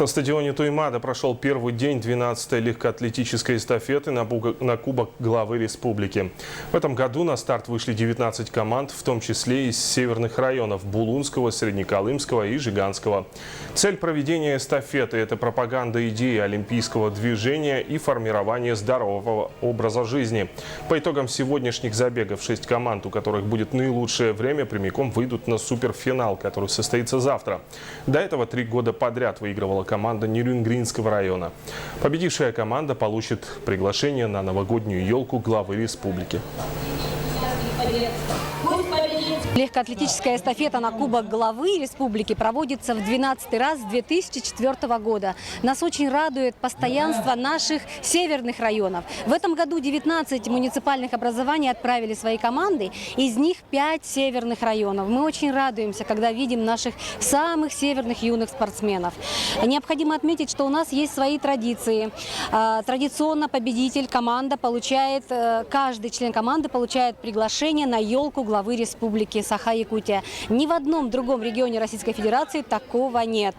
На стадионе Туймада прошел первый день 12-й легкоатлетической эстафеты на Кубок главы республики. В этом году на старт вышли 19 команд, в том числе из северных районов Булунского, Среднеколымского и Жиганского. Цель проведения эстафеты – это пропаганда идеи олимпийского движения и формирование здорового образа жизни. По итогам сегодняшних забегов 6 команд, у которых будет наилучшее время, прямиком выйдут на суперфинал, который состоится завтра. До этого 3 года подряд выигрывала команда Нерюнгринского района. Победившая команда получит приглашение на новогоднюю елку главы республики. Легкоатлетическая эстафета на Кубок главы республики проводится в 12-й раз с 2004 года. Нас очень радует постоянство наших северных районов. В этом году 19 муниципальных образований отправили свои команды, из них 5 северных районов. Мы очень радуемся, когда видим наших самых северных юных спортсменов. Необходимо отметить, что у нас есть свои традиции. Традиционно победитель, команда получает, каждый член команды получает приглашение на елку главы республики Саха-Якутия. Ни в одном другом регионе Российской Федерации такого нет.